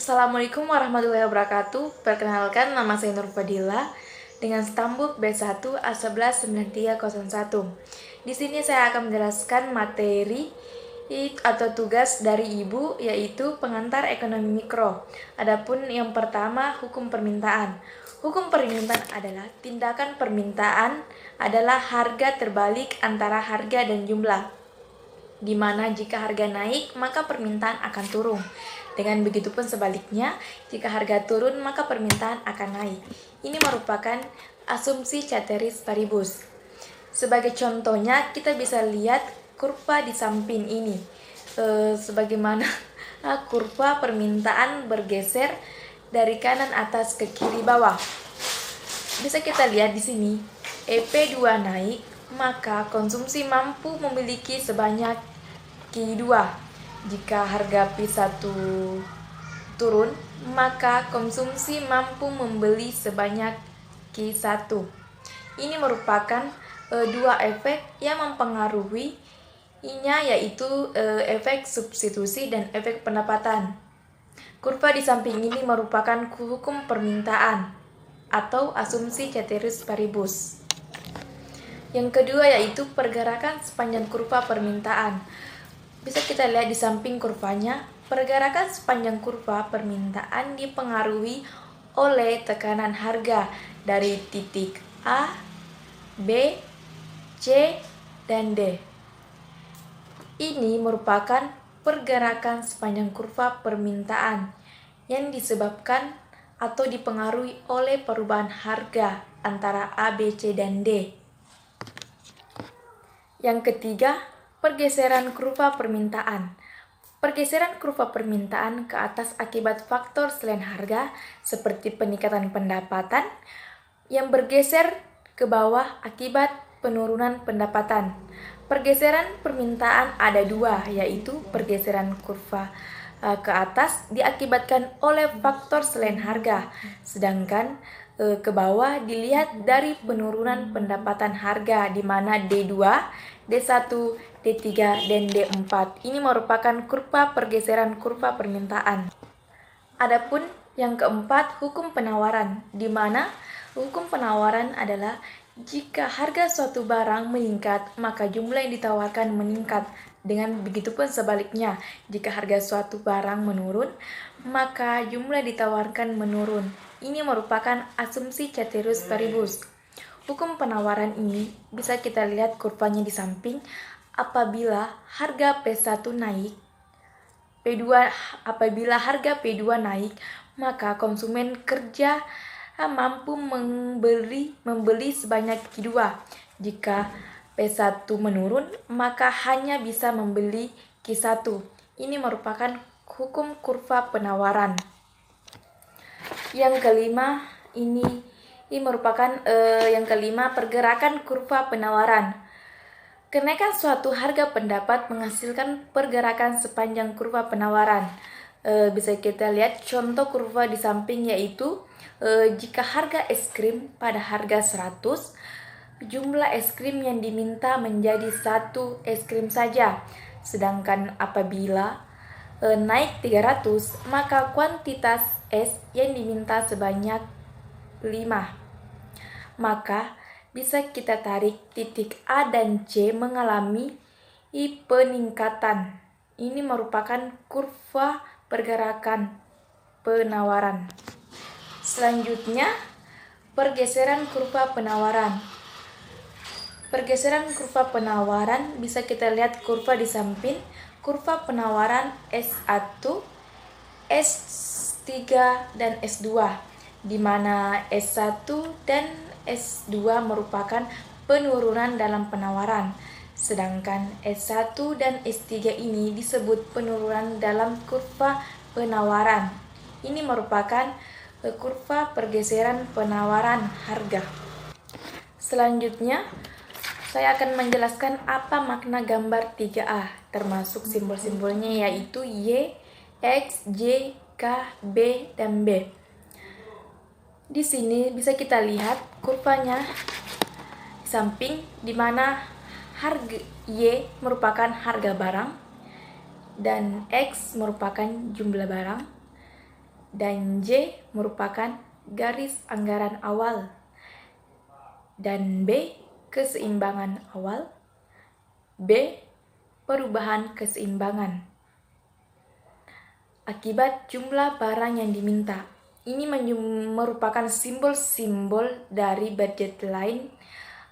Assalamualaikum warahmatullahi wabarakatuh. Perkenalkan, nama saya Nur Fadila dengan stambuk B1 A119301. Di sini saya akan menjelaskan materi atau tugas dari Ibu, yaitu pengantar ekonomi mikro. Adapun yang pertama, hukum permintaan. Hukum permintaan adalah tindakan permintaan adalah harga terbalik antara harga dan jumlah, di mana jika harga naik maka permintaan akan turun. Dengan begitu pun sebaliknya, jika harga turun maka permintaan akan naik. Ini merupakan asumsi ceteris paribus. Sebagai contohnya, kita bisa lihat kurva di samping ini. Sebagaimana kurva permintaan bergeser dari kanan atas ke kiri bawah. Bisa kita lihat di sini, EP2 naik, maka konsumsi mampu memiliki sebanyak Q2. Jika harga P1 turun, maka konsumsi mampu membeli sebanyak Q1. Ini merupakan dua efek yang mempengaruhinya, yaitu efek substitusi dan efek pendapatan. Kurva di samping ini merupakan hukum permintaan atau asumsi ceteris paribus. Yang kedua yaitu pergerakan sepanjang kurva permintaan. Bisa kita lihat di samping kurvanya, pergerakan sepanjang kurva permintaan dipengaruhi oleh tekanan harga dari titik A, B, C, dan D. Ini merupakan pergerakan sepanjang kurva permintaan yang disebabkan atau dipengaruhi oleh perubahan harga antara A, B, C, dan D. Yang ketiga, pergeseran kurva permintaan. Pergeseran kurva permintaan ke atas akibat faktor selain harga seperti peningkatan pendapatan yang bergeser ke bawah akibat penurunan pendapatan. Pergeseran permintaan ada dua, yaitu pergeseran kurva ke atas diakibatkan oleh faktor selain harga, sedangkan ke bawah dilihat dari penurunan pendapatan harga, di mana D2, D1, D3, dan D4. Ini merupakan kurva pergeseran kurva permintaan. Adapun yang keempat, hukum penawaran, di mana hukum penawaran adalah jika harga suatu barang meningkat, maka jumlah yang ditawarkan meningkat. Dengan begitu pun sebaliknya, jika harga suatu barang menurun, maka jumlah yang ditawarkan menurun. Ini merupakan asumsi ceteris paribus. Hukum penawaran ini bisa kita lihat kurvanya di samping. Apabila harga P1 naik, apabila harga P2 naik, maka konsumen kerja mampu membeli sebanyak Q2. Jika P1 menurun, maka hanya bisa membeli Q1. Ini merupakan hukum kurva penawaran. Yang kelima, ini merupakan pergerakan kurva penawaran. Kenaikan suatu harga pendapat menghasilkan pergerakan sepanjang kurva penawaran. Bisa kita lihat contoh kurva di samping, yaitu jika harga es krim pada harga 100, jumlah es krim yang diminta menjadi 1 es krim saja. Sedangkan apabila naik 300, maka kuantitas es yang diminta sebanyak 5. Maka bisa kita tarik titik A dan C mengalami peningkatan. Ini merupakan kurva pergerakan penawaran. Selanjutnya, pergeseran kurva penawaran. Pergeseran kurva penawaran bisa kita lihat kurva di samping. Kurva penawaran S1, S3, dan S2, di mana S1 dan S2 merupakan penurunan dalam penawaran, sedangkan S1 dan S3 ini disebut penurunan dalam kurva penawaran. Ini merupakan kurva pergeseran penawaran harga. Selanjutnya, saya akan menjelaskan apa makna gambar 3A, termasuk simbol-simbolnya, yaitu Y, X, Y, K, B, dan B. Di sini bisa kita lihat kurvanya di samping, di mana harga Y merupakan harga barang dan X merupakan jumlah barang, dan J merupakan garis anggaran awal, dan B keseimbangan awal, B perubahan keseimbangan. Akibat jumlah barang yang diminta. Ini merupakan simbol-simbol dari budget line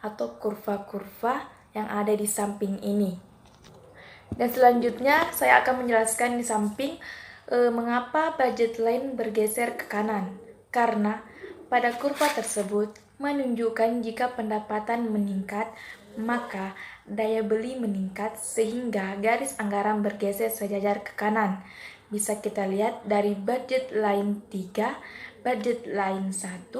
atau kurva-kurva yang ada di samping ini. Dan selanjutnya saya akan menjelaskan di samping mengapa budget line bergeser ke kanan. Karena pada kurva tersebut menunjukkan jika pendapatan meningkat, maka daya beli meningkat sehingga garis anggaran bergeser sejajar ke kanan. Bisa kita lihat dari budget line 3, budget line 1,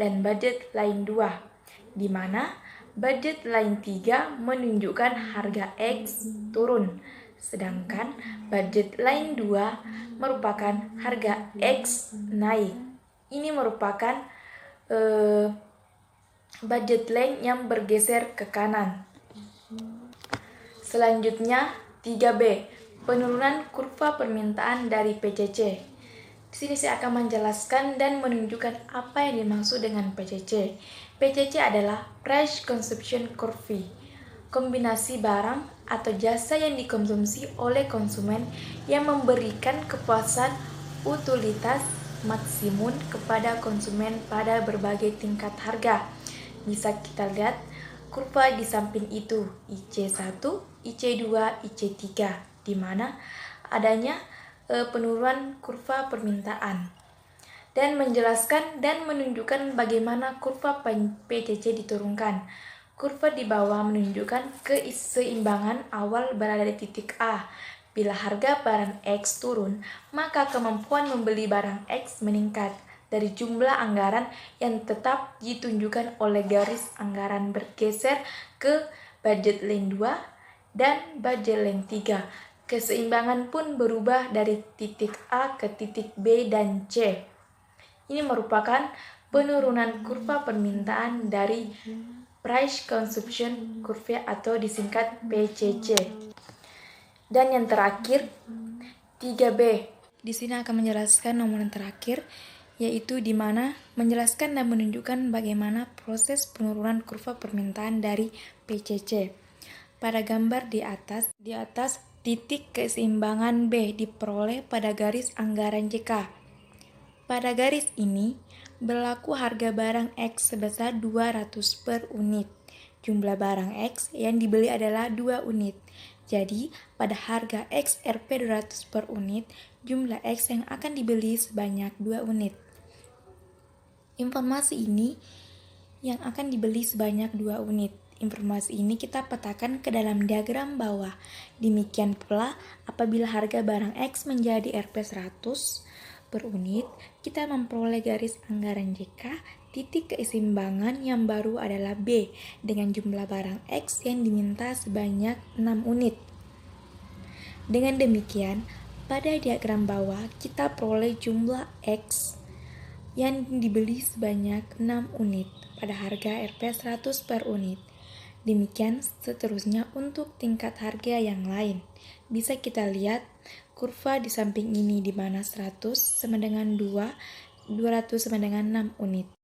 dan budget line 2, di mana budget line 3 menunjukkan harga X turun, sedangkan budget line 2 merupakan harga X naik. Ini merupakan budget line yang bergeser ke kanan. Selanjutnya 3B, penurunan kurva permintaan dari PCC. Di sini saya akan menjelaskan dan menunjukkan apa yang dimaksud dengan PCC. PCC adalah Price Consumption Curve, kombinasi barang atau jasa yang dikonsumsi oleh konsumen yang memberikan kepuasan utilitas maksimum kepada konsumen pada berbagai tingkat harga. Bisa kita lihat kurva di samping itu, IC1, IC2, IC3, di mana adanya penurunan kurva permintaan, dan menjelaskan dan menunjukkan bagaimana kurva PCC diturunkan. Kurva di bawah menunjukkan keseimbangan awal berada di titik A. Bila harga barang X turun, maka kemampuan membeli barang X meningkat dari jumlah anggaran yang tetap ditunjukkan oleh garis anggaran bergeser ke budget line 2 dan budget line 3. Keseimbangan pun berubah dari titik A ke titik B dan C. Ini merupakan penurunan kurva permintaan dari Price Consumption Curve atau disingkat PCC. Dan yang terakhir 3B. Di sini akan menjelaskan nomor yang terakhir, yaitu di mana menjelaskan dan menunjukkan bagaimana proses penurunan kurva permintaan dari PCC. Pada gambar di atas titik keseimbangan B diperoleh pada garis anggaran JK. Pada garis ini berlaku harga barang X sebesar 200 per unit. Jumlah barang X yang dibeli adalah 2 unit. Jadi, pada harga X Rp 200 per unit, jumlah X yang akan dibeli sebanyak 2 unit. Informasi ini yang akan dibeli sebanyak 2 unit. Informasi ini kita petakan ke dalam diagram bawah. Demikian pula, apabila harga barang X menjadi Rp 100 per unit, kita memperoleh garis anggaran JK. Titik keseimbangan yang baru adalah B dengan jumlah barang X yang diminta sebanyak 6 unit. Dengan demikian, pada diagram bawah kita peroleh jumlah X yang dibeli sebanyak 6 unit pada harga Rp 100 per unit. Demikian seterusnya untuk tingkat harga yang lain. Bisa kita lihat kurva di samping ini di mana 100 sama dengan 2, 200 sama dengan 6 unit.